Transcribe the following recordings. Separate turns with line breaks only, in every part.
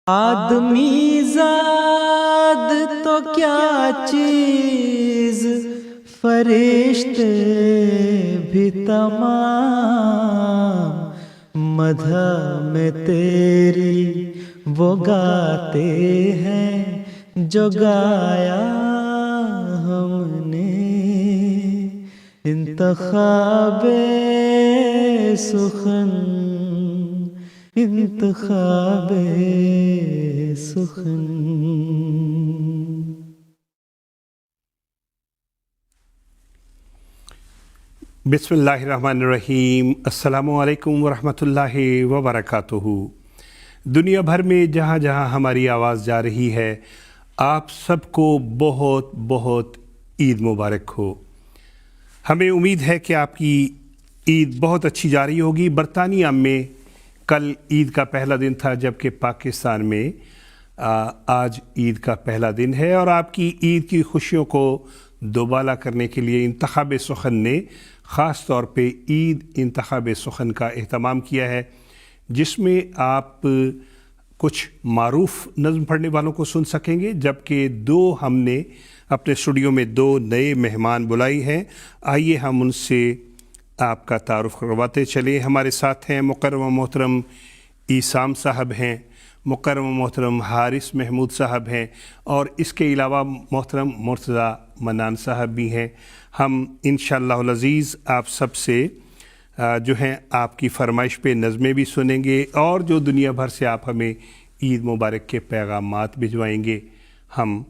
آدمی زاد تو کیا چیز، فرشتے بھی تمام، مدح میں تیری وہ گاتے ہیں جو گایا ہم نے، انتخاب سخن انتخاب سخن۔
بسم اللہ الرحمن الرحیم۔ السلام علیکم ورحمۃ اللہ وبرکاتہ۔ دنیا بھر میں جہاں جہاں ہماری آواز جا رہی ہے، آپ سب کو بہت بہت عید مبارک ہو۔ ہمیں امید ہے کہ آپ کی عید بہت اچھی جا رہی ہوگی۔ برطانیہ میں کل عید کا پہلا دن تھا، جبکہ پاکستان میں آج عید کا پہلا دن ہے، اور آپ کی عید کی خوشیوں کو دوبالا کرنے کے لیے انتخاب سخن نے خاص طور پہ عید انتخاب سخن کا اہتمام کیا ہے، جس میں آپ کچھ معروف نظم پڑھنے والوں کو سن سکیں گے، جبکہ ہم نے اپنے اسٹوڈیو میں 2 نئے مہمان بلائی ہیں۔ آئیے ہم ان سے آپ کا تعارف کرواتے چلیں۔ ہمارے ساتھ ہیں مکرم و محترم عیسام صاحب ہیں، مکرم و محترم حارث محمود صاحب ہیں، اور اس کے علاوہ محترم مرتضیٰ منان صاحب بھی ہیں۔ ہم انشاءاللہ العزیز آپ سب سے جو ہیں آپ کی فرمائش پہ نظمیں بھی سنیں گے، اور جو دنیا بھر سے آپ ہمیں عید مبارک کے پیغامات بھجوائیں گے، ہم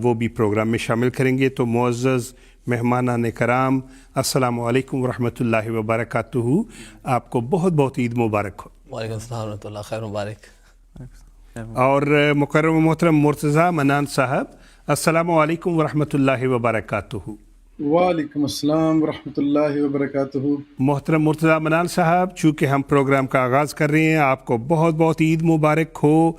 وہ بھی پروگرام میں شامل کریں گے۔ تو معزز مہمانان کرام، السلام علیکم ورحمۃ اللہ وبرکاتہ۔ آپ کو بہت بہت عید مبارک ہو۔
وعلیکم السلام ورحمۃ اللہ، خیر مبارک۔
اور مکرم و محترم مرتضیٰ منان صاحب، السلام علیکم ورحمۃ اللہ وبرکاتہ۔
وعلیکم السلام ورحمۃ اللہ وبرکاتہ۔
محترم مرتضیٰ منان صاحب، چونکہ ہم پروگرام کا آغاز کر رہے ہیں، آپ کو بہت بہت عید مبارک ہو،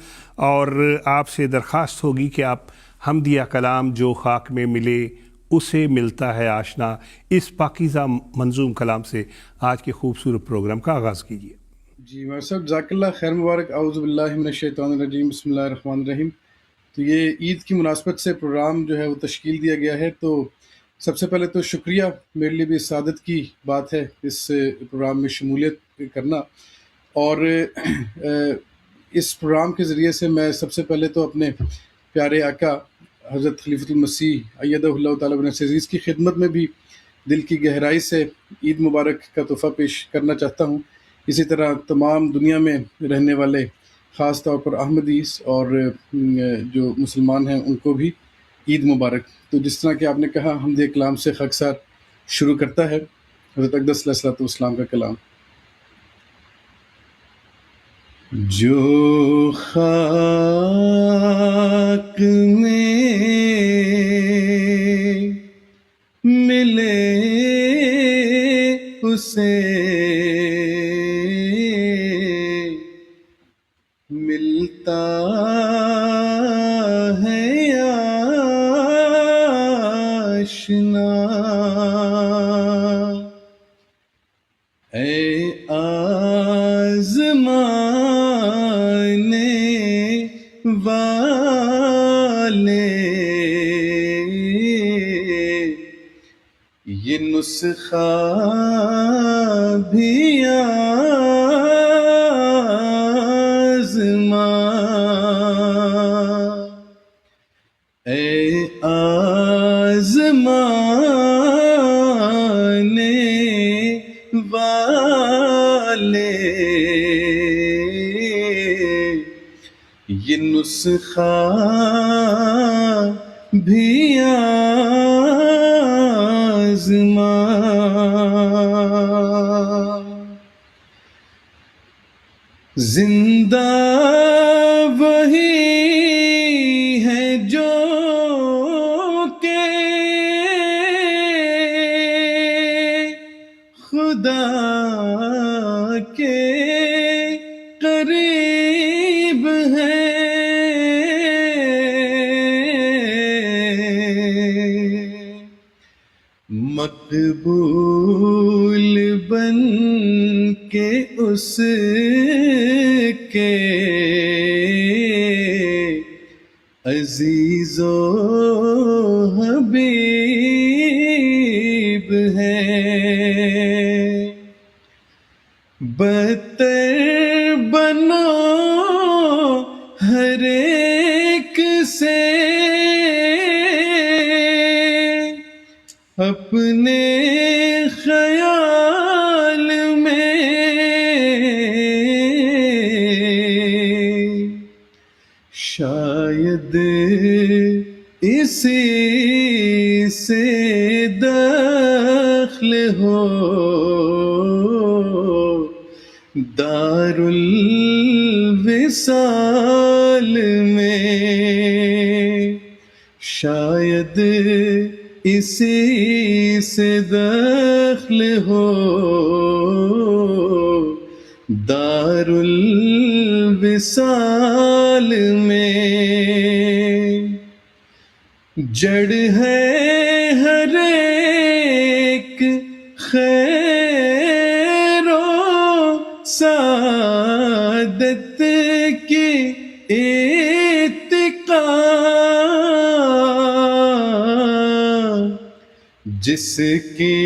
اور آپ سے درخواست ہوگی کہ آپ حمدیہ کلام جو خاک میں ملے اسے ملتا ہے آشنا، اس پاکیزہ منظوم کلام سے آج کے خوبصورت پروگرام کا آغاز کیجیے۔
جی میر صاحب، جزاک اللہ خیر مبارک۔ اعوذ باللہ من الشیطان الرجیم، بسم اللہ الرحمن الرحیم۔ تو یہ عید کی مناسبت سے پروگرام جو ہے وہ تشکیل دیا گیا ہے، تو سب سے پہلے تو شکریہ، میرے لیے بھی سعادت کی بات ہے اس پروگرام میں شمولیت کرنا، اور اس پروگرام کے ذریعے سے میں سب سے پہلے تو اپنے پیارے آقا حضرت خلیفۃ المسیح ایدہ اللہ تعالیٰ بنفسہ عزیز کی خدمت میں بھی دل کی گہرائی سے عید مبارک کا تحفہ پیش کرنا چاہتا ہوں۔ اسی طرح تمام دنیا میں رہنے والے، خاص طور پر احمدیز اور جو مسلمان ہیں، ان کو بھی عید مبارک۔ تو جس طرح کہ آپ نے کہا، حمدیہ کلام سے خاکسار شروع کرتا ہے حضرت اقدس علیہ الصلوۃ والسلام کا کلام۔ جو خاک میں ملے اسے ملتا ہے آشنا، اے آزمانے والے، یہ نسخہ بھی آزما، اے آزمانے والے، یہ نسخہ بھی آزما۔ زندہ وہی ہے جو کہ خدا کے قریب ہے، مقبول بن کے اس کے
عزیز و حبیب ہے، بدتر بنو ہر ایک سے اپنے خیال میں، شاید اسی سے دخل ہو دار الوصال میں، شاید اسی سے دخل ہو دار الوصال میں، جڑ ہے ہر ایک خیر و سعادت کی اتقا، جس کی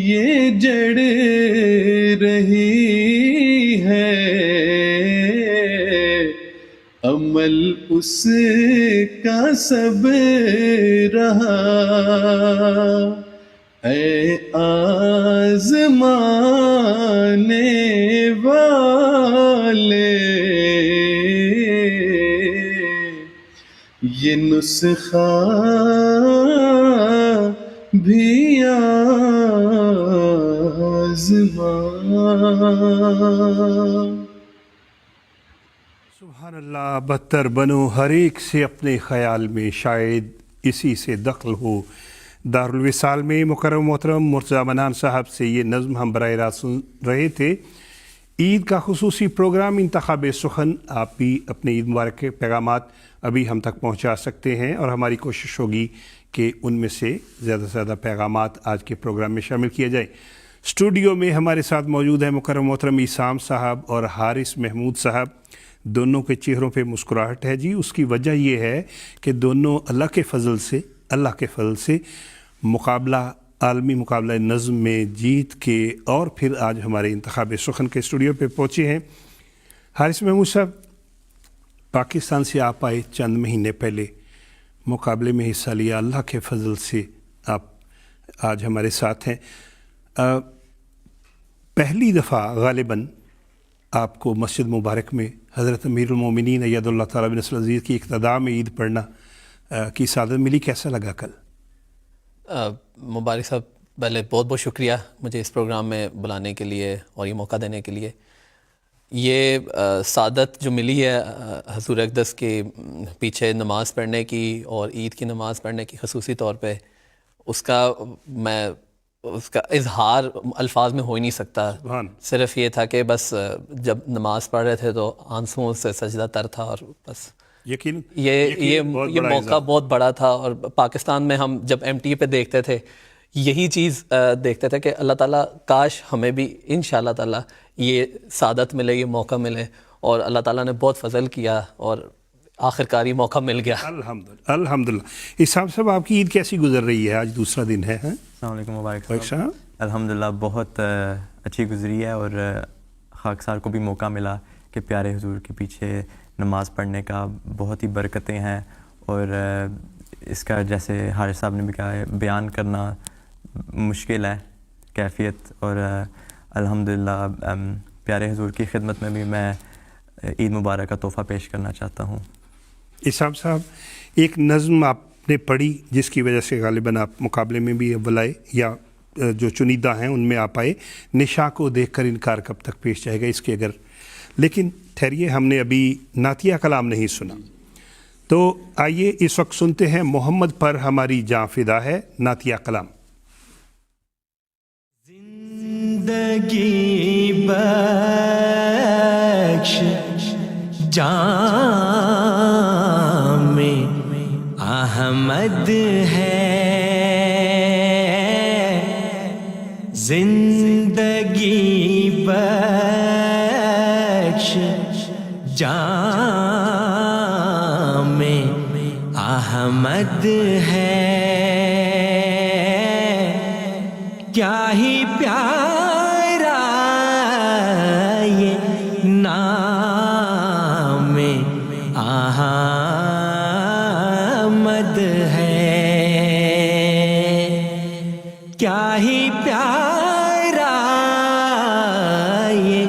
یہ جڑ رہی ہے عمل اس کا سب رہا، اے آزمانے والے یہ نسخہ بھی آزما۔
سبحان اللہ، بدتر بنو ہر ایک سے اپنے خیال میں، شاید اسی سے دخل ہو دارالوصال میں۔ مکرم محترم مرتضیٰ منان صاحب سے یہ نظم ہم براہ راست سن رہے تھے۔ عید کا خصوصی پروگرام انتخاب سخن، آپ بھی اپنے عید مبارک کے پیغامات ابھی ہم تک پہنچا سکتے ہیں، اور ہماری کوشش ہوگی کہ ان میں سے زیادہ پیغامات آج کے پروگرام میں شامل کیا جائے۔ اسٹوڈیو میں ہمارے ساتھ موجود ہیں مکرم محترم عصام صاحب اور حارث محمود صاحب، دونوں کے چہروں پہ مسکراہٹ ہے جی۔ اس کی وجہ یہ ہے کہ دونوں اللہ کے فضل سے مقابلہ، عالمی مقابلہ نظم میں جیت کے اور پھر آج ہمارے انتخاب سخن کے اسٹوڈیو پہ پہنچے ہیں۔ حارث محمود صاحب، پاکستان سے آپ آئے چند مہینے پہلے، مقابلے میں حصہ لیا، اللہ کے فضل سے آپ آج ہمارے ساتھ ہیں۔ پہلی دفعہ غالباً آپ کو مسجد مبارک میں حضرت امیر المومنین اید اللہ تعالیٰ بن نصر العزیز کی اقتداء میں عید پڑھنا کی سعادت ملی، کیسا لگا کل؟
مبارک صاحب، پہلے بہت بہت شکریہ مجھے اس پروگرام میں بلانے کے لیے اور یہ موقع دینے کے لیے۔ یہ سعادت جو ملی ہے حضور اقدس کے پیچھے نماز پڑھنے کی اور عید کی نماز پڑھنے کی خصوصی طور پہ، اس کا اظہار الفاظ میں ہو ہی نہیں سکتا۔ صرف یہ تھا کہ بس جب نماز پڑھ رہے تھے تو آنسوؤں سے سجدہ تر تھا، اور بس
یقین
یہ موقع بہت بڑا تھا۔ اور پاکستان میں ہم جب MTA پہ دیکھتے تھے یہی چیز دیکھتے تھے کہ اللہ تعالیٰ کاش ہمیں بھی انشاءاللہ تعالیٰ یہ سعادت ملے، یہ موقع ملے، اور اللہ تعالیٰ نے بہت فضل کیا اور آخرکار یہ موقع مل گیا۔
الحمدللہ۔ عصام صاحب، آپ کی عید کیسی گزر رہی ہے؟ آج دوسرا دن ہے۔
السلام علیکم مبارک صاحب۔ الحمدللہ بہت اچھی گزری ہے، اور خاکسار کو بھی موقع ملا کہ پیارے حضور کے پیچھے نماز پڑھنے کا، بہت ہی برکتیں ہیں، اور اس کا جیسے حارث صاحب نے بھی کہا ہے بیان کرنا مشکل ہے کیفیت، اور الحمدللہ پیارے حضور کی خدمت میں بھی میں عید مبارک کا تحفہ پیش کرنا چاہتا ہوں۔
عصام صاحب، ایک نظم آپ نے پڑھی جس کی وجہ سے غالباً آپ مقابلے میں بھی اول آئے، یا جو چنیدہ ہیں ان میں آپ آئے، نشا کو دیکھ کر انکار کب تک پیش جائے گا، اس کے اگر لیکن ٹھہریے، ہم نے ابھی نعتیہ کلام نہیں سنا، تو آئیے اس وقت سنتے ہیں محمد پر ہماری جاں فدا ہے، نعتیہ کلام۔
زندگی بخش جام احمد ہے، زندگی بخش جام احمد ہے کیا ہی پیارا یہ نام احمد ہے کیا ہی پیارا یہ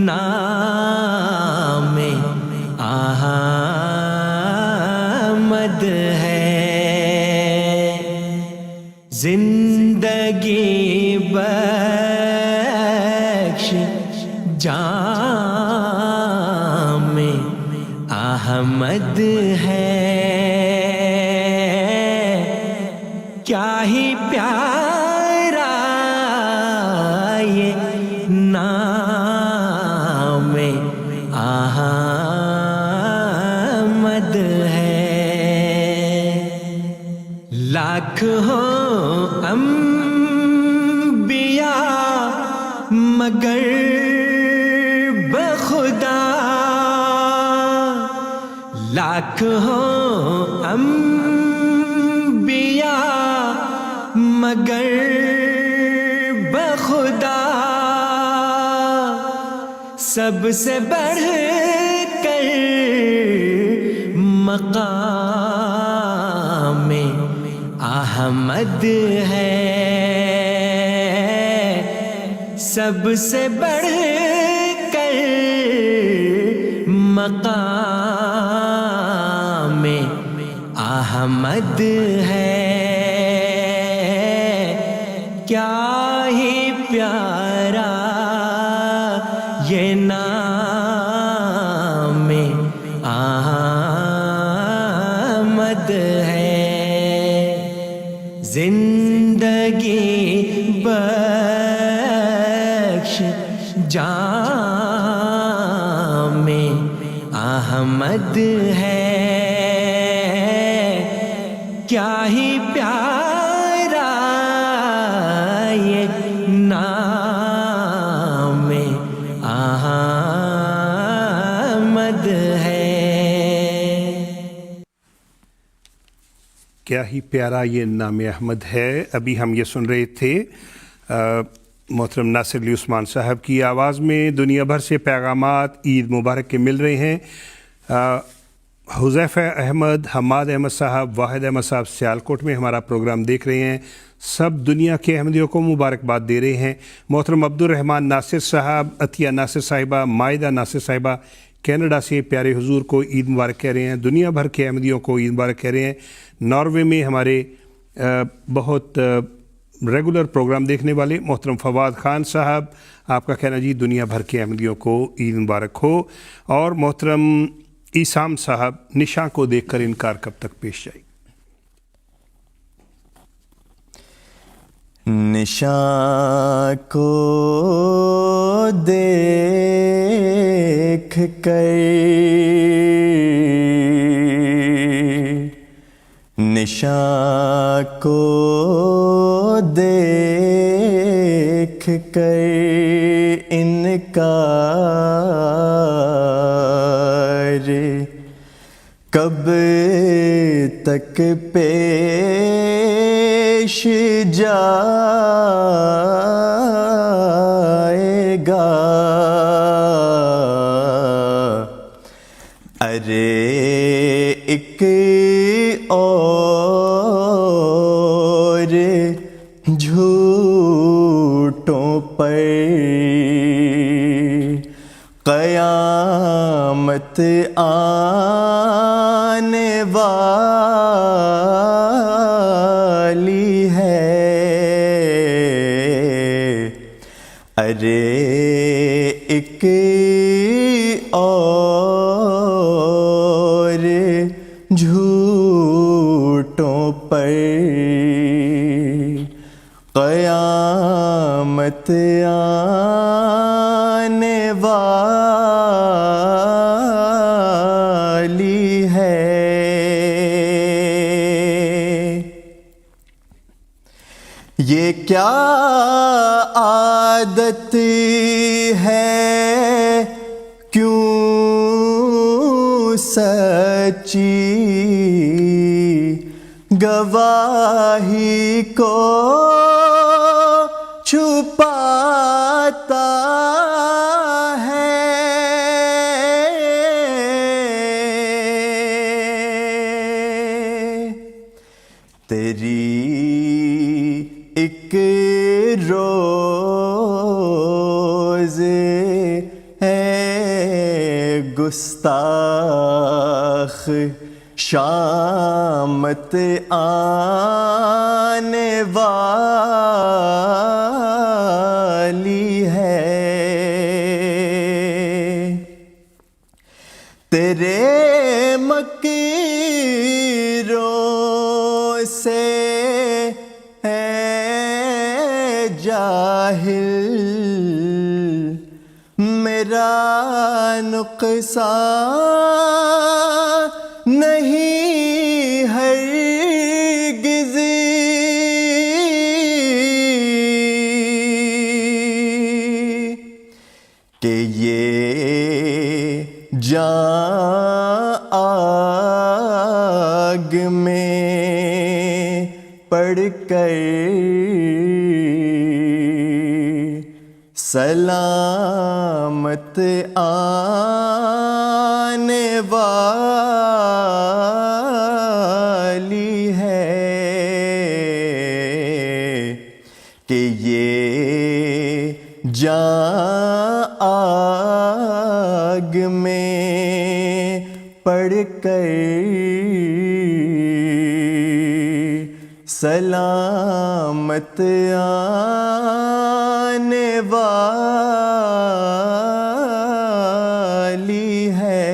نام احمد ہے زندگی بخش جام احمد ہے کیا ہی پیارا یہ نام احمد ہے لاکھ ہو انبیاء مگر بخدا لاکھ ہو انبیاء مگر بخدا سب سے بڑھ کر مقام احمد ہے سب سے بڑھ کر مقام احمد ہے کیا ہی پیارا یہ نام احمد ہے زندگی بخش جام احمد ہے کیا ہی پیارا یہ نام احمد ہے
کیا ہی پیارا یہ نام احمد ہے. ابھی ہم یہ سن رہے تھے محترم ناصر علی عثمان صاحب کی آواز میں. دنیا بھر سے پیغامات عید مبارک کے مل رہے ہیں. حذیفہ احمد، حماد احمد صاحب، واحد احمد صاحب سیالکوٹ میں ہمارا پروگرام دیکھ رہے ہیں. سب دنیا کے احمدیوں کو مبارکباد دے رہے ہیں. محترم عبدالرحمن ناصر صاحب، عطیہ ناصر صاحبہ، مائدہ ناصر صاحبہ کینیڈا سے پیارے حضور کو عید مبارک کہہ رہے ہیں. دنیا بھر کے احمدیوں کو عید مبارک کہہ رہے ہیں. ناروے میں ہمارے بہت ریگولر پروگرام دیکھنے والے محترم فواد خان صاحب، آپ کا کہنا جی دنیا بھر کے احمدیوں کو عید مبارک ہو. اور محترم عیسام صاحب، نشاں کو دیکھ کر انکار کب تک پیش جائے.
نشاں کو دیکھ کر نشاں کو دیکھ کر انکار کب تک پیش جائے گا. ارے ایک اور جھوٹوں پر قیامت آنے والی ہے. ارے ایک اور جھوٹوں پر قیامت آنے والی ہے. یہ کیا عادت ہے کیوں سچی گواہی کو چھپاتا ہے، تیری ایک روز ہے گستاخ شامت آنے والی ہے، تیرے مکروں سے ہے جاہل میرا نقصان نہیں ہرگز، کہ یہ جاں آگ میں پڑ کر سلامت آنے والی ہے، کہ یہ جاں آگ میں پڑ کر سلامت آنے والی ہے۔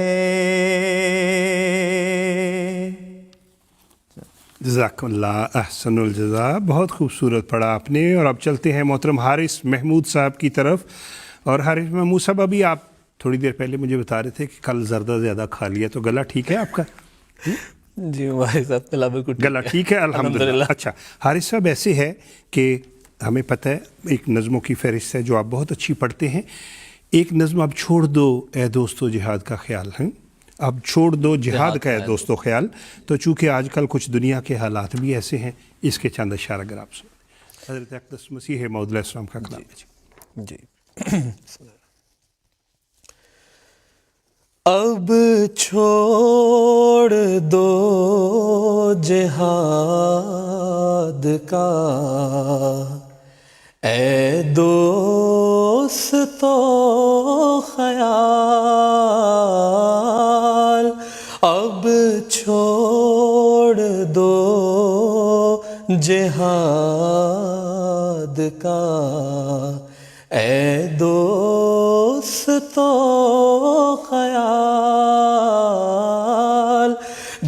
جزاک اللہ احسن الجزا، بہت خوبصورت پڑھا آپ نے۔ اور اب چلتے ہیں محترم حارث محمود صاحب کی طرف۔ اور حارث محمود صاحب، ابھی آپ تھوڑی دیر پہلے مجھے بتا رہے تھے کہ کل زردہ زیادہ کھا لیا، تو گلا ٹھیک ہے آپ کا؟
جی ہمارے ساتھ
گلا ٹھیک ہے الحمدللہ۔ اچھا حارث صاحب، ایسے ہے کہ ہمیں پتہ ہے ایک نظموں کی فہرست ہے جو آپ بہت اچھی پڑھتے ہیں، ایک نظم اب چھوڑ دو اے دوستو جہاد کا خیال ہے، اب چھوڑ دو جہاد کا اے دوستو خیال، تو چونکہ آج کل کچھ دنیا کے حالات بھی ایسے ہیں، اس کے چند اشعار اگر آپ سنیں۔ حضرت اقدس مسیح موعود علیہ السلام کا کلام ہے۔
جی اب چھوڑ دو جہاد کا اے دوستو خیال، اب چھوڑ دو جہاد کا اے دوستو خیال،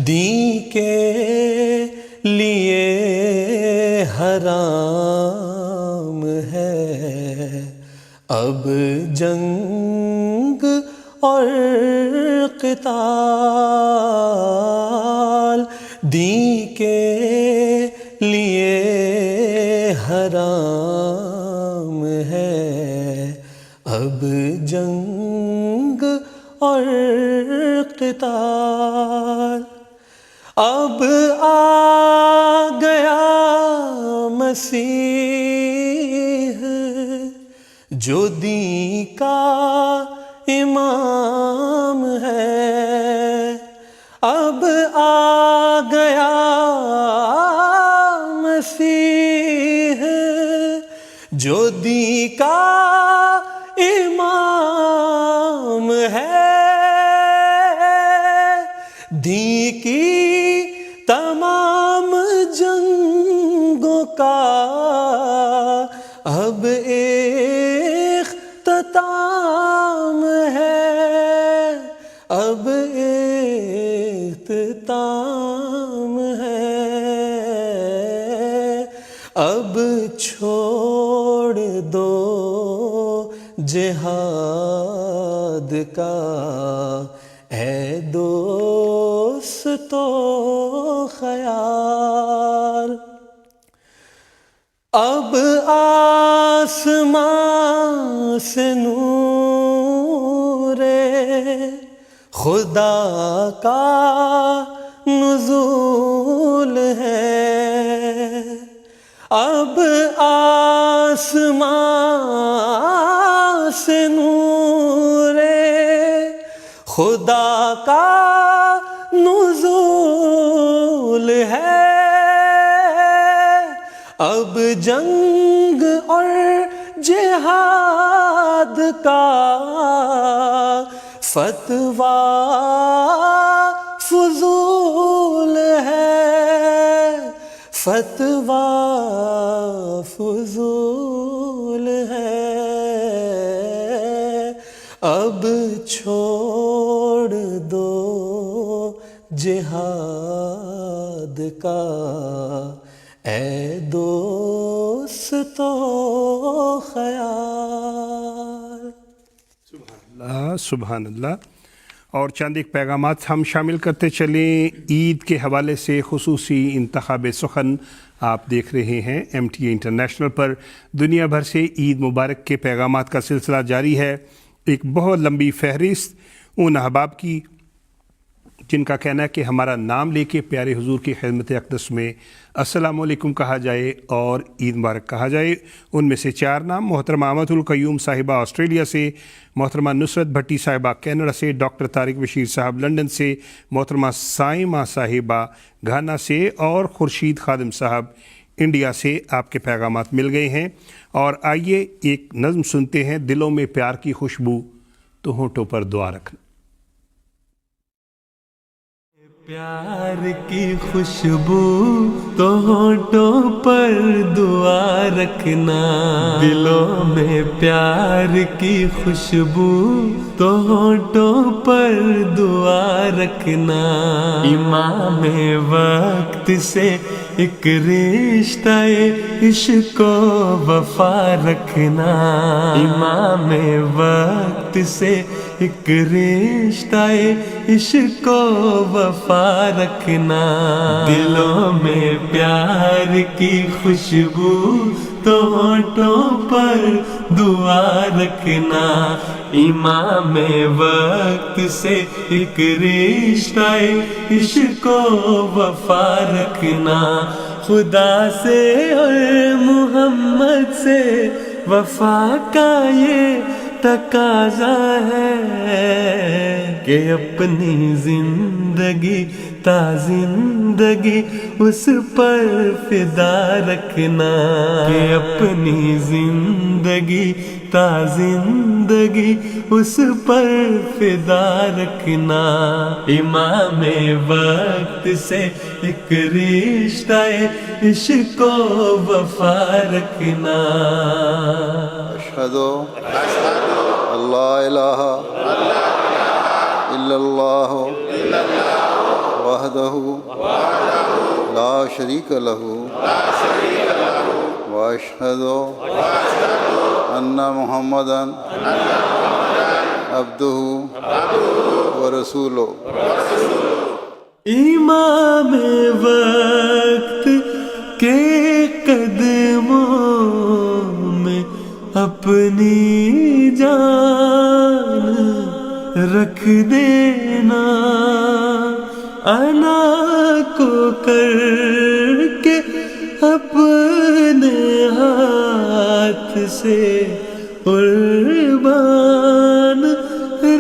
دین کے لیے حرام ہے اب جنگ اور قتال، دین کے لیے حرام ہے اب جنگ اور قتال، اب آ گیا مسیح جو دین کا امام ہے، اب آ گیا مسیح جو دین کا امام ہے، دین کی تمام جنگوں کا اب اختتام ہے، اب اختتام ہے، اب چھوڑ دو جہاد کا اے دوستو خیال، اب آسمان سے نور خدا کا
نزول ہے، اب آسمان سے نور خدا کا نزول ہے، اب جنگ اور جہاد کا فتویٰ فضول ہے، فتویٰ فضول ہے، اب چھوڑ دو جہاد کا اے دوستو خیال۔
سبحان اللہ۔ اور چند ایک پیغامات ہم شامل کرتے چلیں عید کے حوالے سے۔ خصوصی انتخاب سخن آپ دیکھ رہے ہیں MTA انٹرنیشنل پر۔ دنیا بھر سے عید مبارک کے پیغامات کا سلسلہ جاری ہے۔ ایک بہت لمبی فہرست ان احباب کی جن کا کہنا ہے کہ ہمارا نام لے کے پیارے حضور کی خدمت اقدس میں السلام علیکم کہا جائے اور عید مبارک کہا جائے۔ ان میں سے 4 نام: محترمہ امت القیوم صاحبہ آسٹریلیا سے، محترمہ نصرت بھٹی صاحبہ کینیڈا سے، ڈاکٹر طارق بشیر صاحب لنڈن سے، محترمہ سائمہ صاحبہ گھانا سے اور خورشید خادم صاحب انڈیا سے آپ کے پیغامات مل گئے ہیں۔ اور آئیے ایک نظم سنتے ہیں، دلوں میں پیار کی خوشبو تو ہونٹوں پر دعا رکھنا۔
پیار کی خوشبو تو ہونٹوں پر دعا رکھنا، دلوں میں پیار کی خوشبو تو ہونٹوں پر دعا رکھنا، امام وقت سے ایک رشتہ عشق و وفا رکھنا، امام وقت سے ایک رشتہ عشق و وفا رکھنا، دلوں میں پیار کی خوشبو تو ہونٹوں پر دعا رکھنا، امام وقت سے ایک رشتہ عشق و وفا رکھنا، خدا سے اور محمد سے وفا کا یہ تقاضا ہے کہ اپنی زندگی تا زندگی اس پر فدا رکھنا، کہ اپنی زندگی تا زندگی اس پر فدا رکھنا، امام وقت سے ایک رشتہ عشق و وفا رکھنا۔
اشہد اللہ الہ الا اللہ وحدہ لا شریک لہ واشہد ان محمدا عبدہ ورسولہ۔
امام وقت کے قدموں میں اپنی جان رکھ دینا، انا کو کر کے اپنے ہاتھ سے قربان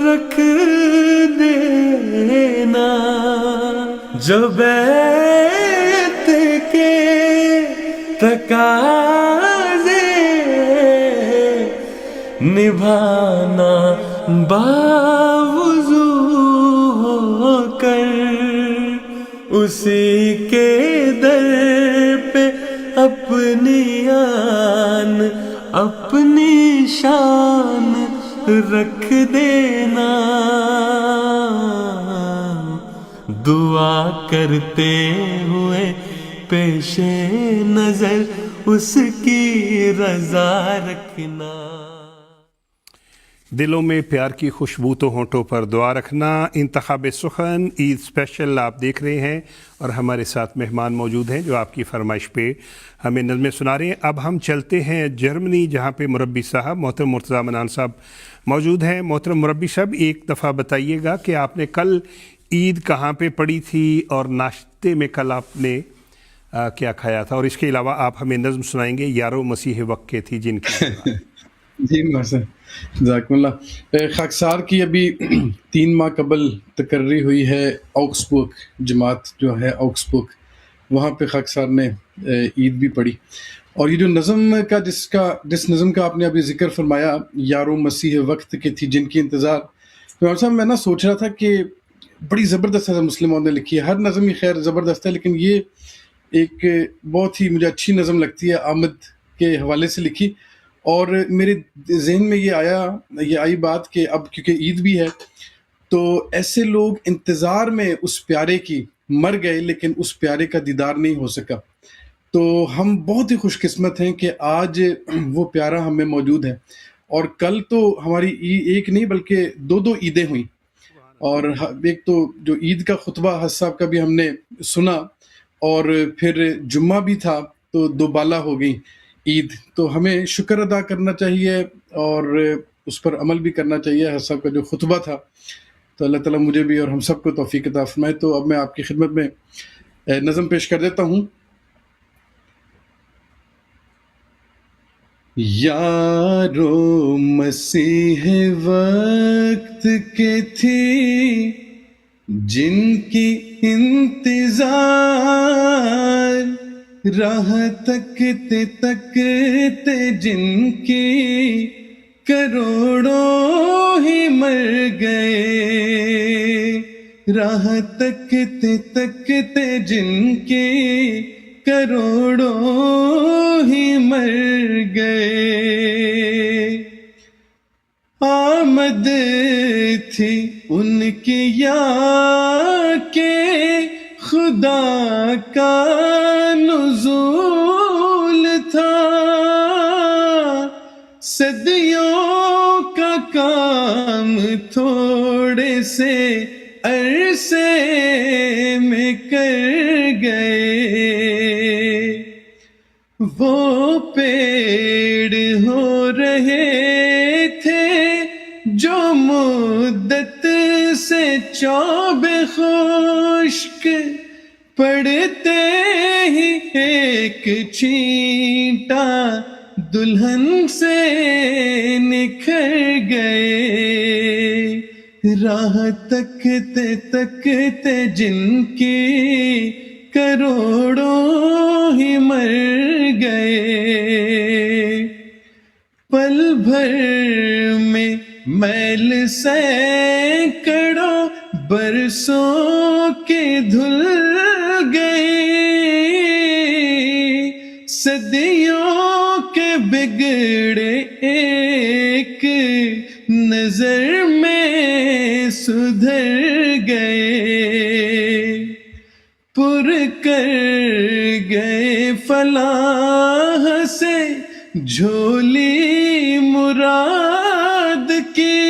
رکھ دینا، جو بیت کے تقاضے نبھانا باوضو ہو کر، اسی کے در پہ اپنی آن اپنی شان رکھ دینا، دعا کرتے ہوئے پیش نظر اس کی رضا رکھنا۔
دلوں میں پیار کی خوشبو تو ہونٹوں پر دعا رکھنا، انتخاب سخن عید اسپیشل آپ دیکھ رہے ہیں، اور ہمارے ساتھ مہمان موجود ہیں جو آپ کی فرمائش پہ ہمیں نظمیں سنا رہے ہیں۔ اب ہم چلتے ہیں جرمنی، جہاں پہ مربی صاحب محترم مرتضیٰ منان صاحب موجود ہیں۔ محترم مربی صاحب، ایک دفعہ بتائیے گا کہ آپ نے کل عید کہاں پہ پڑی تھی اور ناشتے میں کل آپ نے کیا کھایا تھا، اور اس کے علاوہ آپ ہمیں نظم سنائیں گے یارو مسیح وقت کے تھی جن کی
جی محسن، جزاکم اللہ. خاکسار کی ابھی 3 ماہ قبل تقرری ہوئی ہے آکسبرگ، جماعت جو ہے آکسبرگ، وہاں پہ خاکسار نے عید بھی پڑھی. اور یہ جو نظم کا جس نظم کا آپ نے ابھی ذکر فرمایا، یارو مسیح وقت کے تھی جن کی انتظار، تو صاحب میں سوچ رہا تھا کہ بڑی زبردست نظم مسلم نے لکھی ہے. ہر نظم ہی خیر زبردست ہے، لیکن یہ ایک بہت ہی مجھے اچھی نظم لگتی ہے، آمد کے حوالے سے لکھی. اور میرے ذہن میں یہ آئی بات کہ اب کیونکہ عید بھی ہے تو ایسے لوگ انتظار میں اس پیارے کی مر گئے لیکن اس پیارے کا دیدار نہیں ہو سکا. تو ہم بہت ہی خوش قسمت ہیں کہ آج وہ پیارا ہم میں موجود ہے. اور کل تو ہماری ایک نہیں بلکہ 2 عیدیں ہوئیں. اور ایک تو جو عید کا خطبہ حج صاحب کا بھی ہم نے سنا، اور پھر جمعہ بھی تھا، تو 2 بالا ہو گئی عید. تو ہمیں شکر ادا کرنا چاہیے اور اس پر عمل بھی کرنا چاہیے. حج صاحب کا جو خطبہ تھا، تو اللہ تعالیٰ مجھے بھی اور ہم سب کو توفیق عطا فرمائے. تو اب میں آپ کی خدمت میں نظم پیش کر دیتا ہوں. یارو مسیح وقت کے تھی جن کی انتظار، راہ تکتے تکتے جن کی کروڑوں ہی مر گئے، راہ تکتے تکتے جن کی کروڑوں ہی مر گئے. آمد تھی ان کی یا کہ خدا کا نزول تھا، صدیوں کا کام تھوڑے سے عرصے میں کر گئے. وہ پیڑ ہو رہے تھے جو مدت سے چوب خشک، پڑتے ہی ایک چھینٹا دلہن سے نکھر گئے، راہ تکتے تکتے جن کی کروڑوں ہی مر گئے. پل بھر میں میل سینکڑوں برسوں کے دھل گئی، صدیوں کے بگڑے ایک نظر میں سدھر گئے، پر کر گئے فلاح سے جھولی مراد کی،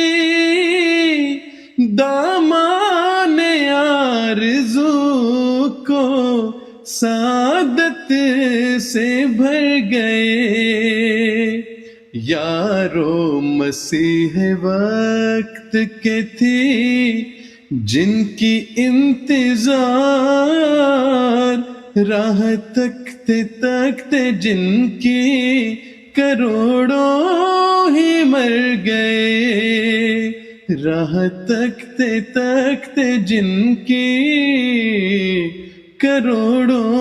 دامان آرزو کو سعادت سے بھر گئے. یارو مسیح وقت کے تھی جن کی انتظار، راہ تکتے تکتے جن کی کروڑوں ہی مر گئے، راہ تکتے تکتے جن کی کروڑوں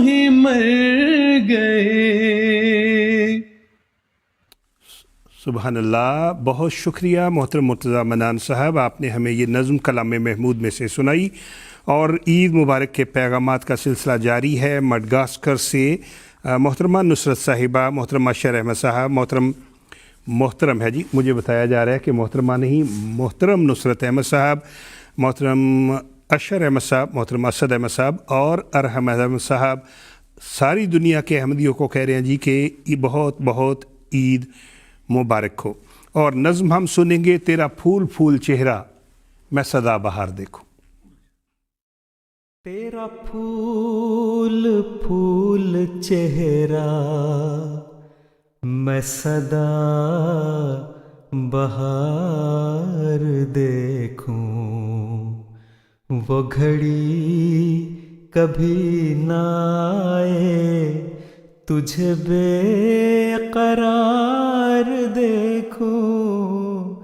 ہی مر گئے.
سبحان اللہ. بہت شکریہ محترم مرتضیٰ منان صاحب، آپ نے ہمیں یہ نظم کلام محمود میں سے سنائی. اور عید مبارک کے پیغامات کا سلسلہ جاری ہے. مڈغاسکر سے محترمہ نصرت صاحبہ، محترمہ اشر احمد صاحب، محترم ہے جی، مجھے بتایا جا رہا ہے کہ محترمہ نہیں، محترم نصرت احمد صاحب، محترم اشر احمد صاحب، محترم اسد احمد صاحب اور ارحم احمد صاحب ساری دنیا کے احمدیوں کو کہہ رہے ہیں جی کہ بہت بہت عید مبارک ہو. اور نظم ہم سنیں گے تیرا پھول پھول چہرہ میں سدا بہار دیکھوں.
تیرا پھول پھول چہرہ میں سدا بہار دیکھوں، وہ گھڑی کبھی نہ آئے تجھے بے قرار دیکھوں،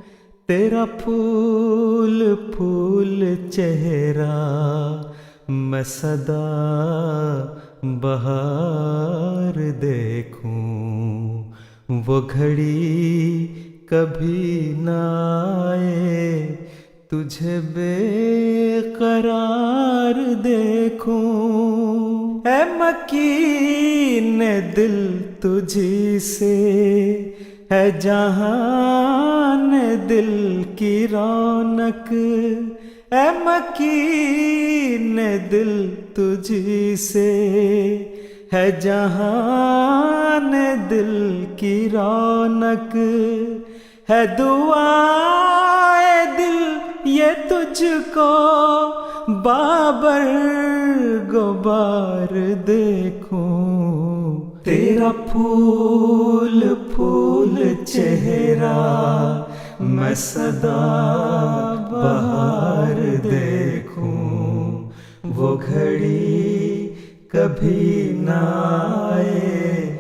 تیرا پھول پھول چہرہ میں سدا بہار دیکھوں، وہ گھڑی کبھی نہ آئے تجھے بے قرار دیکھوں، اے مکین دل تجھی سے ہے جہان دل کی رونق، اے مکین دل تجھی سے ہے جہان دل کی رونق، ہے دعائے دل یہ تجھ کو بابر غبار دیکھوں، تیرا پھول پھول چہرہ میں سدا بہار دیکھوں، وہ گھڑی کبھی نہ آئے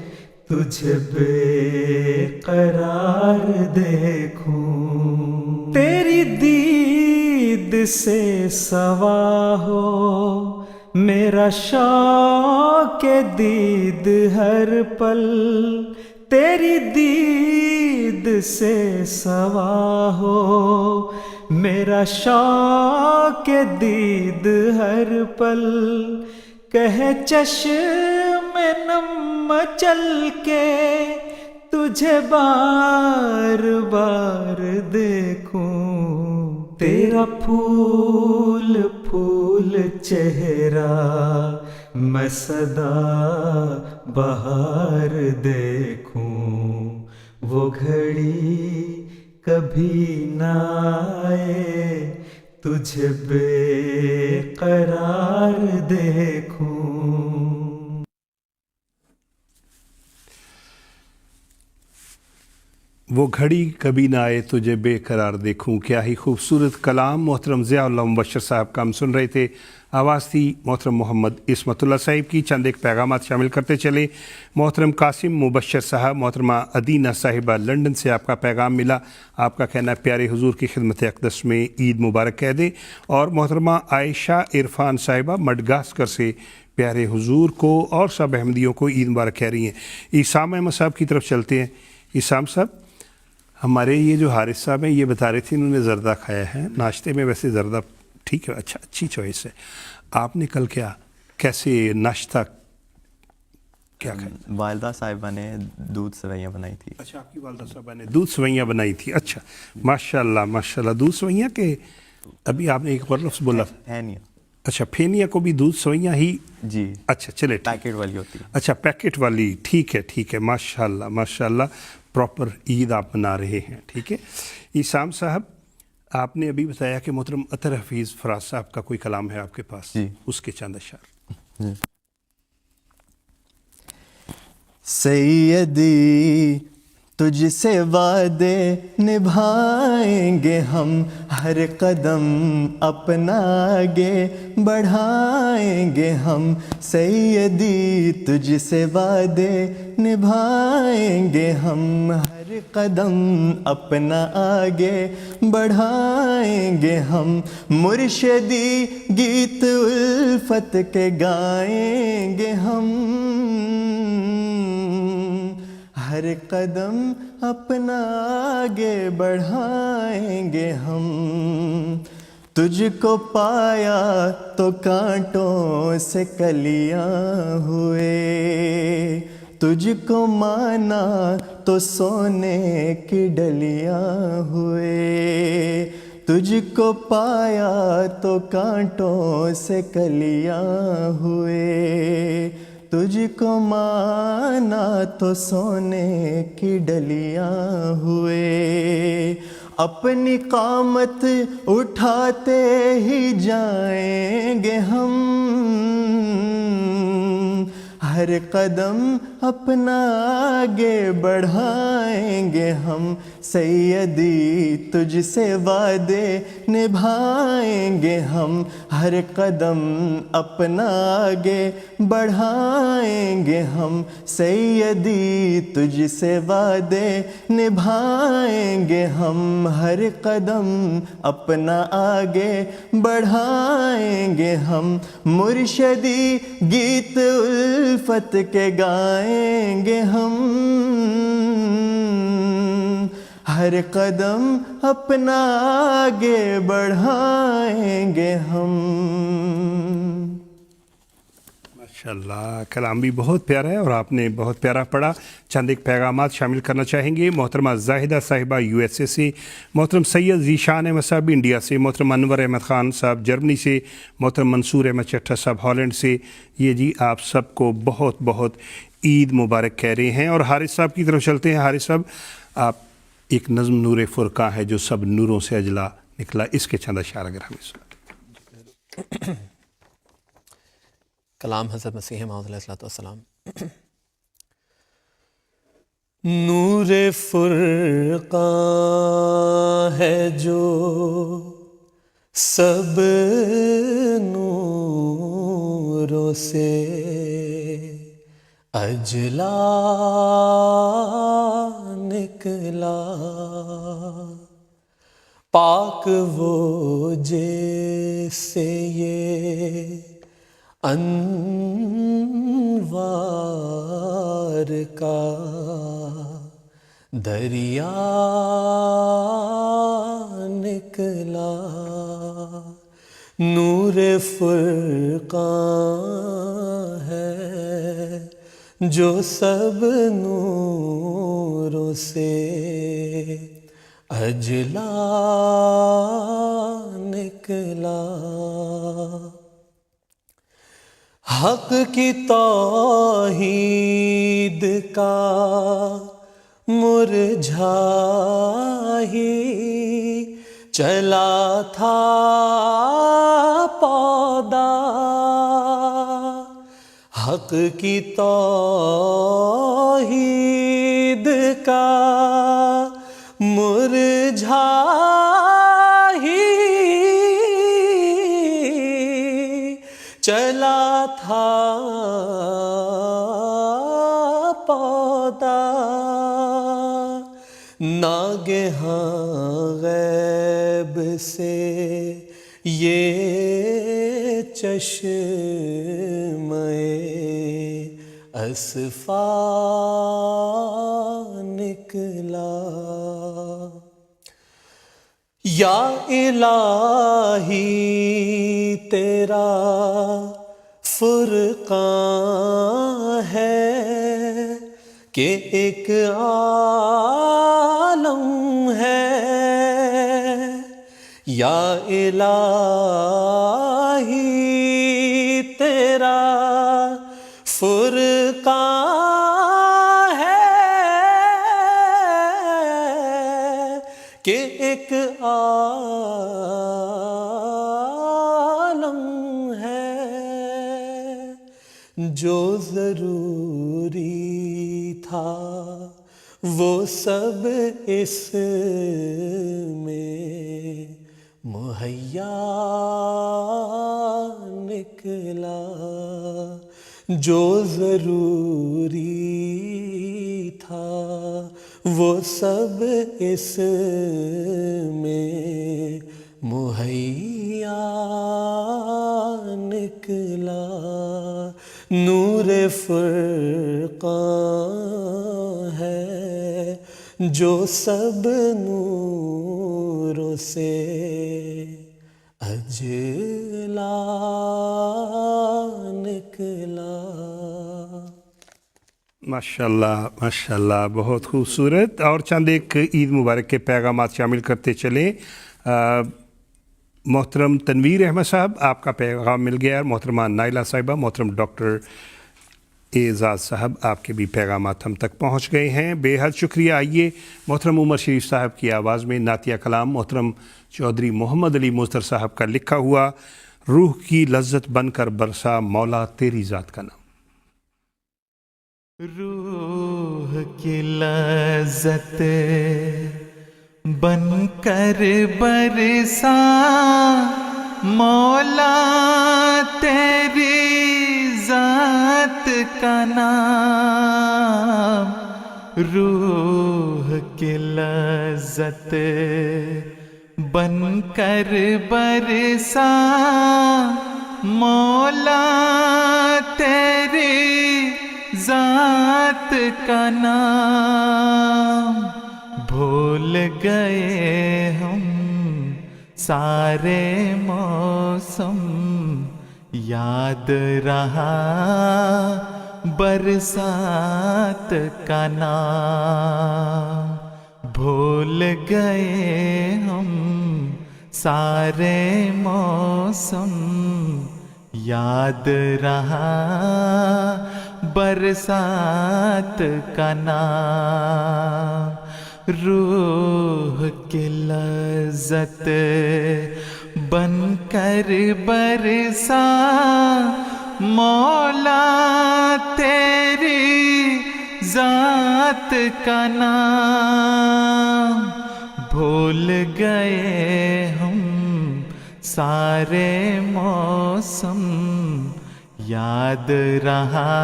تجھے بے قرار دیکھوں، تیری دید سے سوا ہو میرا شوق دید ہر پل، تیری دید سے سوا ہو میرا شوق دید ہر پل، کہے چشم نم چل کے تجھے بار بار دیکھوں، تیرا پھول پھول چہرہ میں سدا بہار دیکھوں، وہ گھڑی کبھی نہ آئے تجھے بے قرار دیکھوں۔
وہ گھڑی کبھی نہ آئے تجھے بے قرار دیکھوں، کیا ہی خوبصورت کلام محترم ضیاء اللہ مبشر صاحب کا ہم سن رہے تھے۔ آواز تھی محترم محمد عصمت اللہ صاحب کی۔ چند ایک پیغامات شامل کرتے چلے۔ محترم قاسم مبشر صاحب، محترمہ ادینہ صاحبہ لنڈن سے آپ کا پیغام ملا، آپ کا کہنا ہے پیارے حضور کی خدمت اقدس میں عید مبارک کہہ دیں، اور محترمہ عائشہ عرفان صاحبہ مڈغاسکر سے پیارے حضور کو اور سب احمدیوں کو عید مبارک کہہ رہی ہیں۔ عصام احمد صاحب کی طرف چلتے ہیں۔ عصام صاحب، ہمارے یہ جو حارث صاحب ہیں یہ بتا رہے تھے انہوں نے زردہ کھایا ہے ناشتے میں، ویسے زردہ ٹھیک ہے، اچھی چوائس ہے۔ آپ نے کل کیا کیسے ناشتہ کیا کھایا؟
والدہ صاحبہ نے دودھ سوئیاں بنائی تھی۔
اچھا، آپ کی والدہ صاحبہ نے دودھ سوئیاں بنائی تھی۔ اچھا، ماشاء اللہ ماشاء اللہ۔ دودھ سوئیاں کے ابھی آپ نے ایک اور لفظ بولا،
پھینیا۔
اچھا، پھینیا کو بھی دودھ سوئیاں ہی؟
جی،
اچھا چلے،
پیکٹ والی ہوتی ہے۔
اچھا پیکٹ والی، ٹھیک ہے، ماشاء اللہ ماشاء اللہ، پراپر عید آپ منا رہے ہیں، ٹھیک ہے۔ عصام صاحب، آپ نے ابھی بتایا کہ محترم اطہر حفیظ فراز صاحب کا کوئی کلام ہے آپ کے پاس،
جی،
اس کے چند اشعار۔
جی۔ سیدی تجھ سے وعدے نبھائیں گے ہم، ہر قدم اپنا آگے بڑھائیں گے ہم، سیدی تجھ سے وعدے نبھائیں گے ہم، ہر قدم اپنا آگے بڑھائیں گے ہم، مرشدی گیت الفت کے گائیں گے ہم، ہر قدم اپنا آگے بڑھائیں گے ہم، تجھ کو پایا تو کانٹوں سے کلیاں ہوئے، تجھ کو مانا تو سونے کی ڈلیاں ہوئے، تجھ کو پایا تو کانٹوں سے کلیاں ہوئے، تجھ کو مانا تو سونے کی ڈلیاں ہوئے، اپنی قامت اٹھاتے ہی جائیں گے ہم، ہر قدم اپنا آگے بڑھائیں گے ہم، سیدی تجھ سے وعدے نبھائیں گے ہم، ہر قدم اپنا آگے بڑھائیں گے ہم، سیدی تجھ سے وعدے نبھائیں گے ہم، ہر قدم اپنا آگے بڑھائیں گے ہم، مرشدی گیت الفت کے گائیں گے ہم، ہر قدم اپنا آگے بڑھائیں گے ہم۔
ماشاءاللہ، کلام بھی بہت پیارا ہے اور آپ نے بہت پیارا پڑھا۔ چند ایک پیغامات شامل کرنا چاہیں گے۔ محترمہ زاہدہ صاحبہ USA سے، محترم سید ذیشان احمد صاحب انڈیا سے، محترم انور احمد خان صاحب جرمنی سے، محترم منصور احمد چٹھا صاحب ہالینڈ سے، یہ جی آپ سب کو بہت بہت عید مبارک کہہ رہے ہیں۔ اور حارث صاحب کی طرف چلتے ہیں۔ حارث صاحب، آپ ایک نظم نور فرقہ ہے جو سب نوروں سے اجلا نکلا، اس کے چند اشعار اگر ہمیں سنائیں۔
کلام حضرت مسیح موعود علیہ السلام۔ نور فرقہ ہے جو سب نوروں سے اجلا نکلا، پاک وہ جس سے یہ انوار کا دریا نکلا، نور فرقہ ہے جو سب نوروں سے اجلا نکلا، حق کی توحید کا مرجھا ہی چلا تھا پودا، حق کی توحید کا مرجھا ہی چلا تھا پودا، ناگہاں غیب سے یہ چشمِ اصفا نکلا، یا الہی تیرا فرقان ہے کہ ایک عالم ہے، یا الہی تیرا فرقان ہے کہ ایک عالم ہے، جو ضروری تھا وہ سب اس میں مہیا نکلا، جو ضروری تھا وہ سب اس میں مہیا نکلا، نور فرقان ہے جو سب نوروں سے اجلا نکلا۔
ماشاءاللہ ماشاءاللہ، بہت خوبصورت۔ اور چند ایک عید مبارک کے پیغامات شامل کرتے چلیں۔ محترم تنویر احمد صاحب، آپ کا پیغام مل گیا۔ محترمہ نائلہ صاحبہ، محترم ڈاکٹر اعزاز صاحب، آپ کے بھی پیغامات ہم تک پہنچ گئے ہیں، بے حد شکریہ۔ آئیے محترم عمر شریف صاحب کی آواز میں نعتیہ کلام محترم چودھری محمد علی مظہر صاحب کا لکھا ہوا روح کی لذت بن کر برسا مولا تیری ذات کا نام۔
روح کی لذت بن کر برسا مولا تیری ذات کا نام، روح کی لذت بن کر برسا مولا تیری ذات کا نام، بھول گئے ہم سارے موسم، یاد رہا برسات کا نام، بھول گئے ہم سارے موسم، یاد رہا برسات کا نام، روح کی لذت بن کر برسا مولا تیری ذات کا نام، بھول گئے ہم سارے موسم، یاد رہا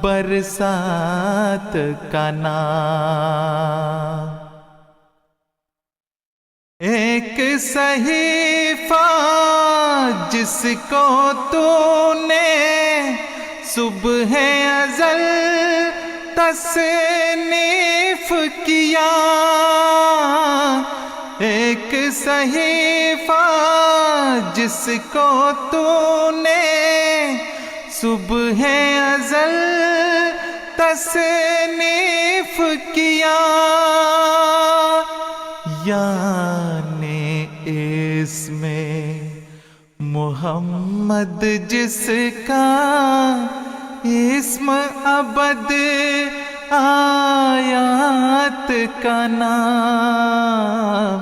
برسات کا نام، ایک صحیفہ جس کو تو نے صبح ازل تصنیف کیا، ایک صحیفہ جس کو تو نے صبح ازل تصنیف کیا، یعنی اس میں محمد جس کا اسم ابد آیات کا نام،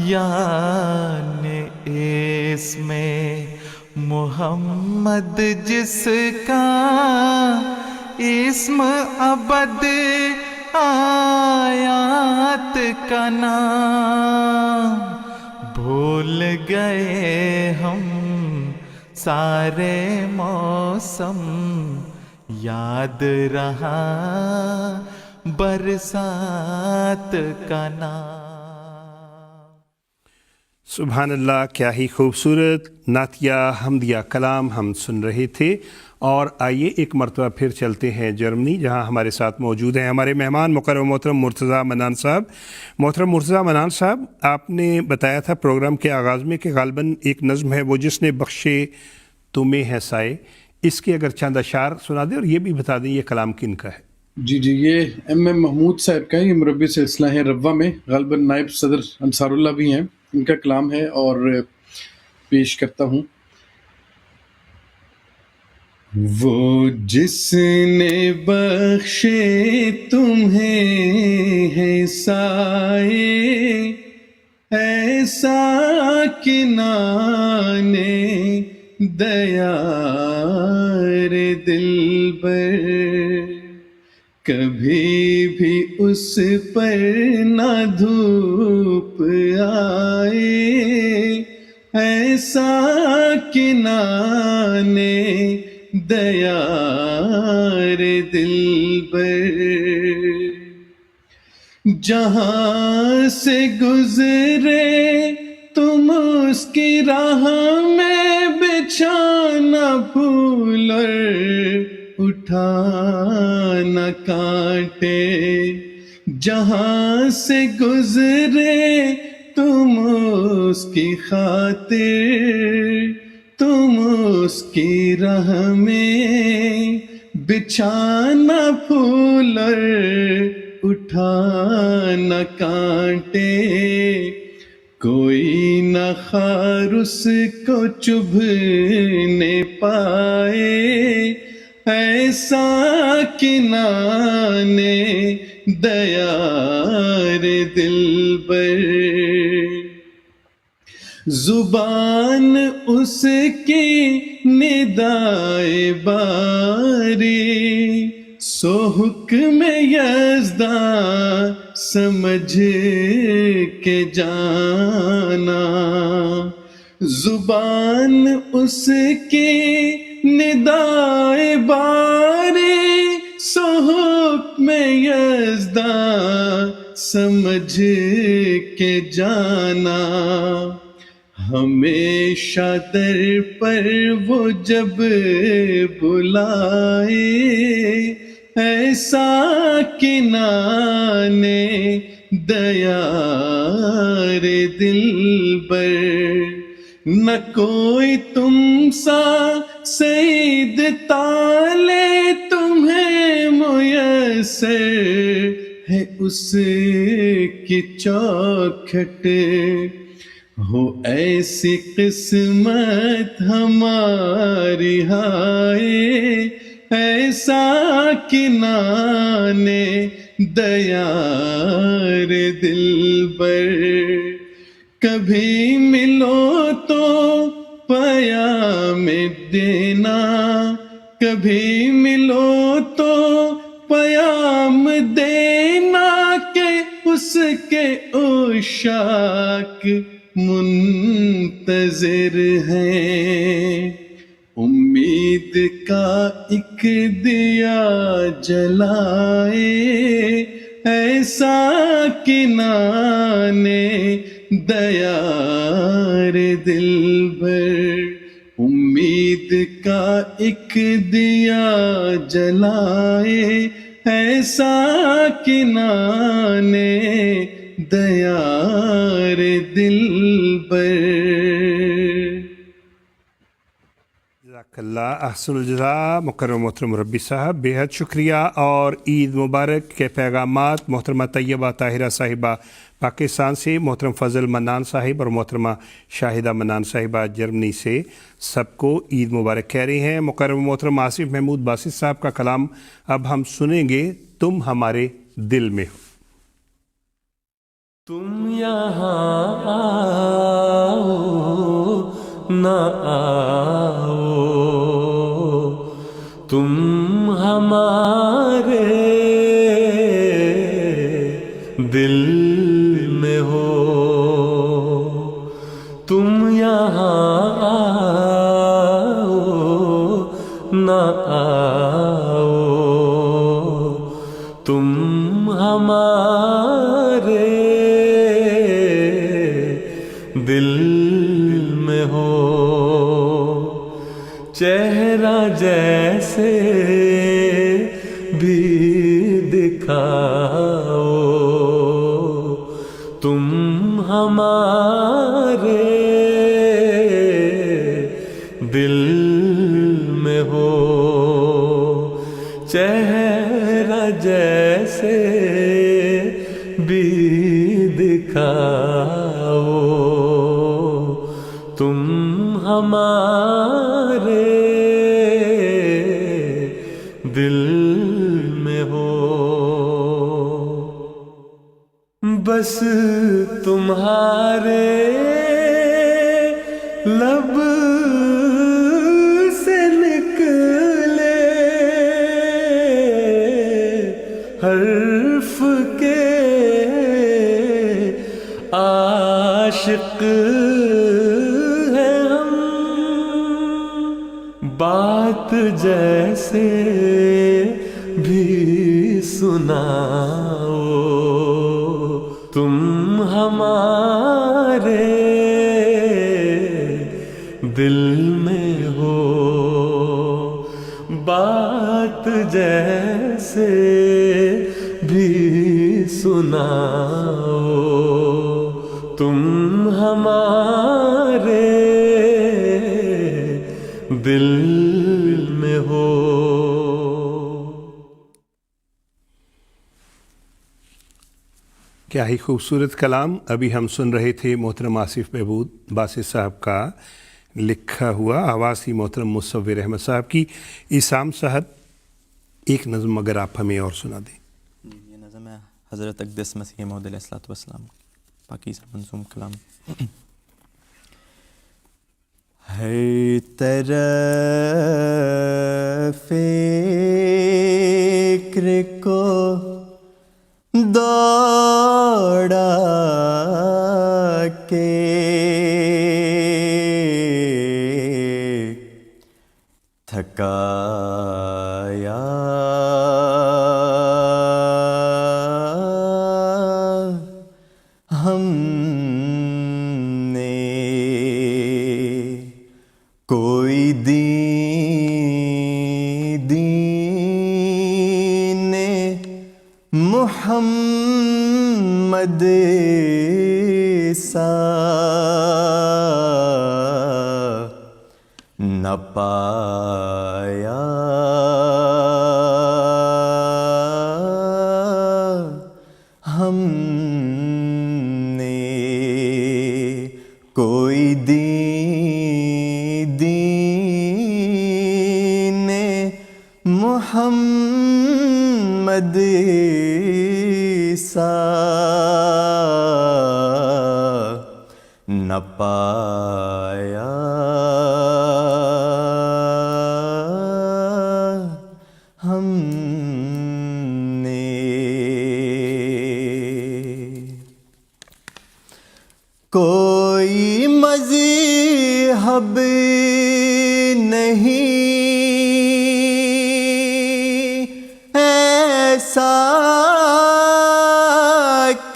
یعنی اس میں محمد جس کا اسم ابد آیات کا نام، بھول گئے ہم سارے موسم، یاد رہا برسات کا نام۔
سبحان اللہ، کیا ہی خوبصورت نعتیہ حمدیہ کلام ہم سن رہے تھے۔ اور آئیے ایک مرتبہ پھر چلتے ہیں جرمنی، جہاں ہمارے ساتھ موجود ہیں ہمارے مہمان مکرم محترم مرتضیٰ منان صاحب۔ محترم مرتضیٰ منان صاحب، آپ نے بتایا تھا پروگرام کے آغاز میں کہ غالباً ایک نظم ہے وہ جس نے بخشے تمہیں ہے سائے، اس کے اگر چند اشعار سنا دیں اور یہ بھی بتا دیں یہ کلام کن کا ہے؟
جی یہ ایم محمود صاحب کا ہے، یہ مربی سلسلہ ہے روا میں، غالباً نائب صدر انصار اللہ بھی ہیں، ان کا کلام ہے اور پیش کرتا ہوں۔ وہ جس نے بخشے تمہیں ہے سائے، ایسا کنان دیار دلبر، کبھی بھی اس پر نہ دھوپ آئے، ایسا کنان دیار دلبر، جہاں سے گزرے تم اس کی راہ میں بچھانا پھول اور اٹھانا کانٹے، جہاں سے گزرے تم اس کی خاطر، تم اس کی راہ میں بچھانا پھول اور اٹھانا کانٹے، کوئی نہ خار اس کو چبھنے پائے، ایسا کنان دیار دلبر، زبان اس کی ندائے باری، سو حکم یزداں سمجھ کے جانا، زبان اس کی ندائے باری سو حکم یزداں سمجھ کے جانا، ہمیشہ در پر وہ جب بلائے ایسا کنان دیار دلبر، نہ کوئی تم سا سعید تالے تمہیں میسر ہے اس کی چوکھٹ، ہو ایسی قسمت ہماری ہائے ایسا کنان دیار دلبر، کبھی ملو تو پیام دینا، کبھی ملو تو پیام دینا کہ اس کے عشاق منتظر ہیں، امید کا ایک دیا جلائے ایسا کنان دیار دلبر، امید کا ایک دیا جلائے ایسا کنان دیار دلبر۔
جزاک اللہ احسن الجزاء مکرم محترم مربی صاحب، بے حد شکریہ، اور عید مبارک کے پیغامات محترمہ طیبہ طاہرہ صاحبہ پاکستان سے، محترم فضل منان صاحب اور محترمہ شاہدہ منان صاحبہ جرمنی سے، سب کو عید مبارک کہہ رہے ہیں۔ مکرم محترم آصف محمود باسط صاحب کا کلام اب ہم سنیں گے، تم ہمارے دل میں ہو۔
تم یہاں آؤ نہ آؤ، تم ہمارے دل میں ہو، تم یہاں آؤ نہ آؤ، تم ہمارے دل میں ہو، چہرہ جیسے بھی دکھاؤ، تم ہمارے دل میں ہو، چہرہ جیسے بھی دکھاؤ، تم ہمارے دل میں ہو، بس تمہارے لب سے نکلے حرف کے عاشق ہیں ہم، بات جیسے بھی سناؤ، تم ہمارے دل میں ہو، بات جیسے بھی سناؤ، تم ہمارے دل میں ہو۔
کیا ہی خوبصورت کلام ابھی ہم سن رہے تھے محترم آصف محمود باسط صاحب کا لکھا ہوا، آواز تھی محترم مصور احمد صاحب کی۔ اسام صاحب ایک نظم اگر آپ ہمیں اور سنا دیں۔
یہ نظم ہے حضرت اقدس مسیح موعود علیہ الصلوۃ والسلام، پاکیزہ منظوم کلام۔ ہر طرف فکر کو دو، تھکایا ہم نے کوئی دین محمد سا نہ پایا ہم نے کوئی دین محمد سا نہ پایا ہم نے کوئی مذہب نہیں ایسا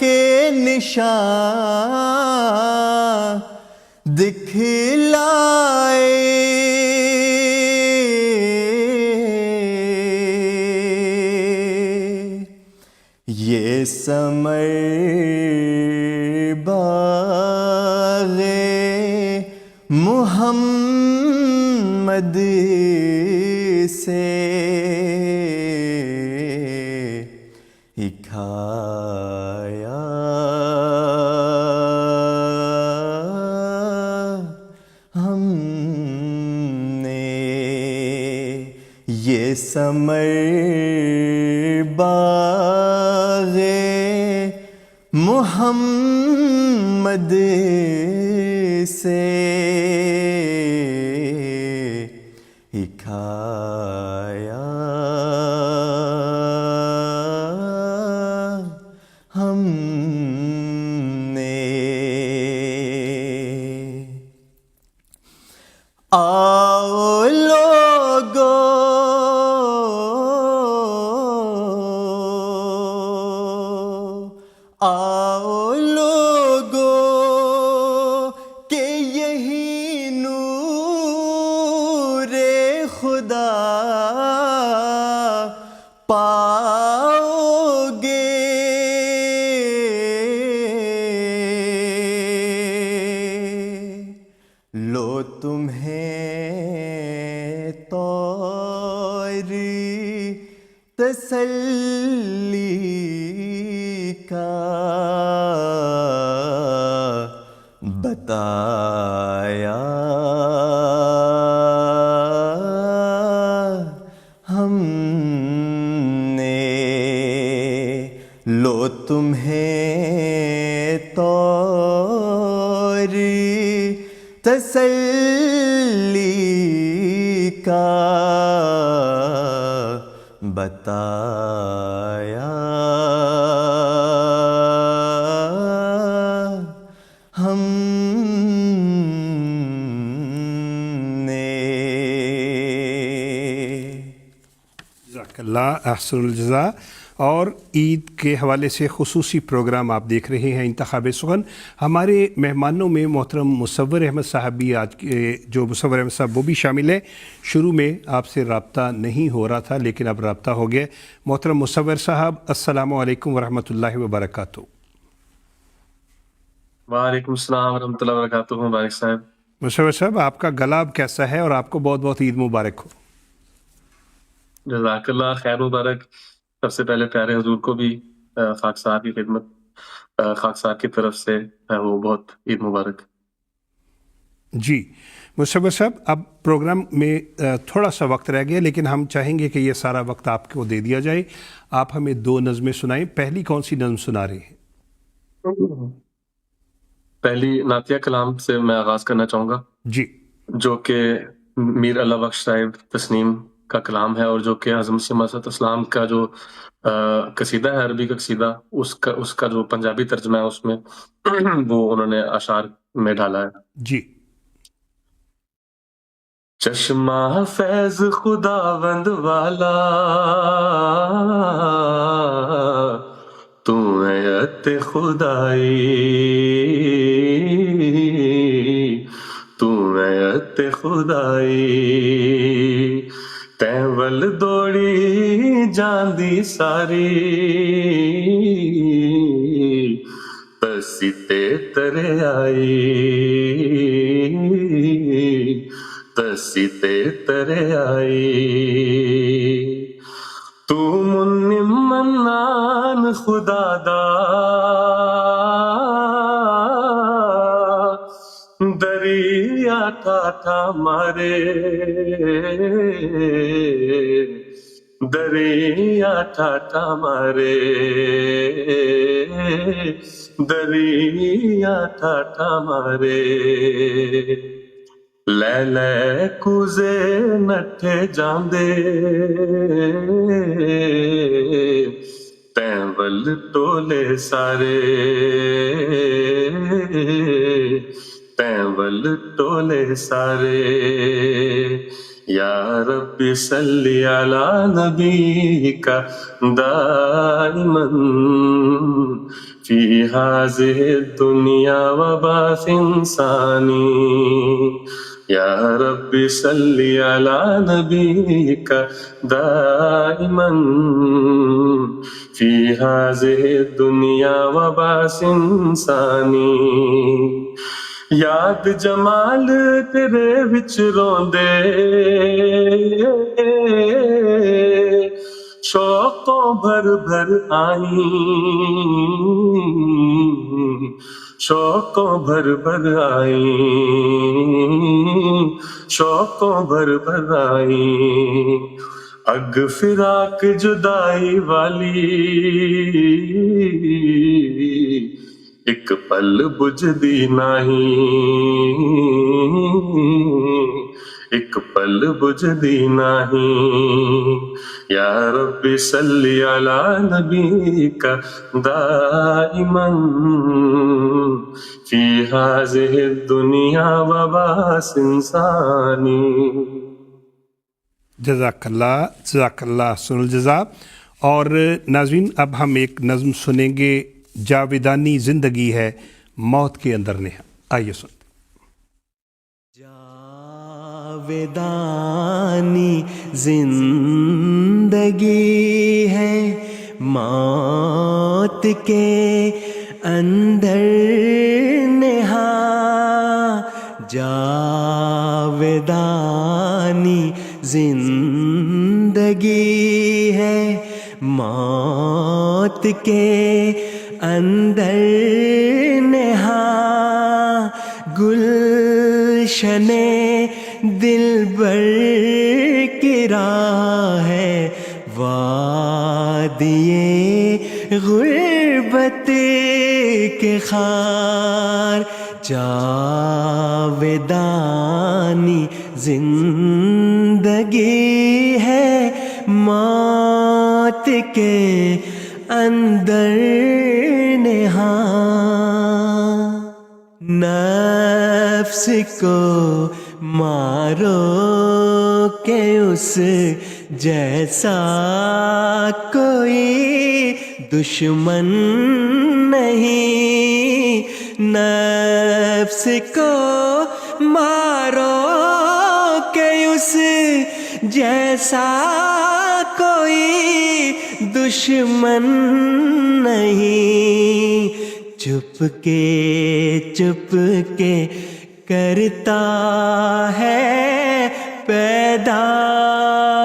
کہ نشان دکھلائے یہ ثمر باغ محمد سے ہی کھایا ہم نے یہ ثمر باغ محمد سے ہی کھایا ہم نے آؤ لوگو آؤ لوگو کہ یہی نور خدا پاؤ گے لو تمہیں طوری تسلی کا بتایا ہم نے لو تمہیں طوری تسلی کا بتایا ہم نے
جزاک اللہ احسن الجزا. اور عید کے حوالے سے خصوصی پروگرام آپ دیکھ رہے ہیں انتخاب سخن. ہمارے مہمانوں میں محترم مصور احمد صاحب بھی آج کے جو مصور احمد صاحب وہ بھی شامل ہیں. شروع میں آپ سے رابطہ نہیں ہو رہا تھا لیکن اب رابطہ ہو گیا. محترم مصور صاحب السلام علیکم ورحمۃ اللہ وبرکاتہ.
وعلیکم السلام ورحمۃ اللہ وبرکاتہ. مبارک صاحب.
مصور صاحب آپ کا گلا اب کیسا ہے اور آپ کو بہت بہت عید مبارک ہو.
جزاک اللہ خیر مبارک. سب سے پہلے پیارے حضور کو بھی خاکسار کی خدمت خاکسار کی طرف سے وہ بہت عید مبارک.
جی مصور صاحب اب پروگرام میں تھوڑا سا وقت رہ گیا لیکن ہم چاہیں گے کہ یہ سارا وقت آپ کو دے دیا جائے. آپ ہمیں 2 نظمیں سنائیں. پہلی کون سی نظم سنا رہے ہیں؟
پہلی نعتیہ کلام سے میں آغاز کرنا چاہوں گا
جی.
جو کہ میر اللہ بخش صاحب تسنیم کا کلام ہے اور جو کہ حضرت مسیح موعود اسلام کا جو قصیدہ ہے عربی کا قصیدہ اس کا جو پنجابی ترجمہ ہے اس میں وہ انہوں نے اشعار میں ڈالا ہے.
جی.
چشمہ فیض خداوند والا تو ایت خدائی، تو ایت خدائی، تیں ول دوڑی جاندی ساری، تسی تے ترے آئی، تسی تے ترے آئی، تو منم منان خدا دا دریا ٹھاٹھا مارے، دریا ٹھاٹھا مارے، دریا ٹھاٹھا مارے، لے لے کوزے نٹھے جاندے، تیں ول ٹولے سارے، تیں ول ٹولے سارے، یا رب صلی علی نبیک دائما فی ہذہ الدنیا وبعث انسانی، یا رب صلی علی نبیک دائما فی ہذہ الدنیا وبعث انسانی، یاد جمال تیرے وچ روندے، شوقوں بھر بھر آئیں، شوقوں بھر بھر آئیں، شوقوں بھر بھر آئیں، اگ فراق جدائی والی ایک پل بجھدی نہیں، ایک پل بجھدی نہیں، یا رب صلی علی نبیک دائما فی ہذہ الدنیا وبعث انسانی۔
جزاک اللہ احسن الجزا۔ اور ناظرین اب ہم ایک نظم سنیں گے، جاویدانی زندگی ہے موت کے اندر نہا، آئیے سنتے۔
جاویدانی زندگی ہے موت کے اندر نہا، جاویدانی زندگی ہے موت کے اندر نہا، گلشن دلبر کی راہ ہے وادی غربت کے خار، جاویدانی زندگی ہے موت کے اندر نہا، نفس کو مارو کہ اس جیسا کوئی دشمن نہیں، نفس کو مارو کہ اس جیسا کوئی دشمن نہیں، چپ کے کرتا ہے پیدا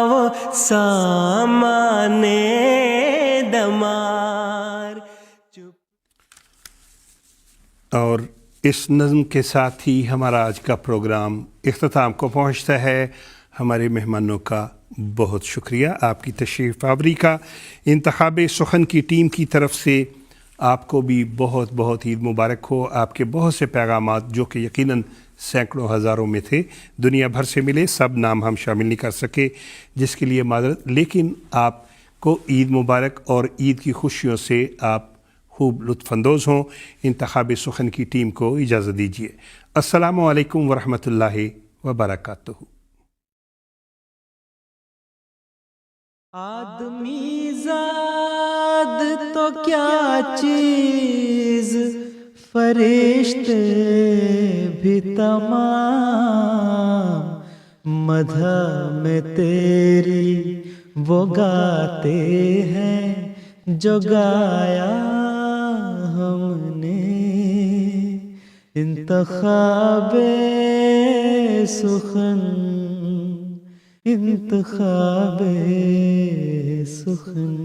وہ سامان دمار۔
اور اس نظم کے ساتھ ہی ہمارا آج کا پروگرام اختتام کو پہنچتا ہے۔ ہمارے مہمانوں کا بہت شکریہ، آپ کی تشریف آوری کا۔ انتخاب سخن کی ٹیم کی طرف سے آپ کو بھی بہت بہت عید مبارک ہو۔ آپ کے بہت سے پیغامات جو کہ یقیناً سینکڑوں ہزاروں میں تھے، دنیا بھر سے ملے، سب نام ہم شامل نہیں کر سکے، جس کے لیے معذرت، لیکن آپ کو عید مبارک اور عید کی خوشیوں سے آپ خوب لطف اندوز ہوں۔ انتخاب سخن کی ٹیم کو اجازت دیجیے۔ السلام علیکم ورحمۃ اللہ وبرکاتہ۔
آدمی زاد تو کیا چیز، فرشتے بھی تمام مدح میں تیری وہ گاتے ہیں جو گایا ہم نے، انتخاب سخن انتخاب سخن.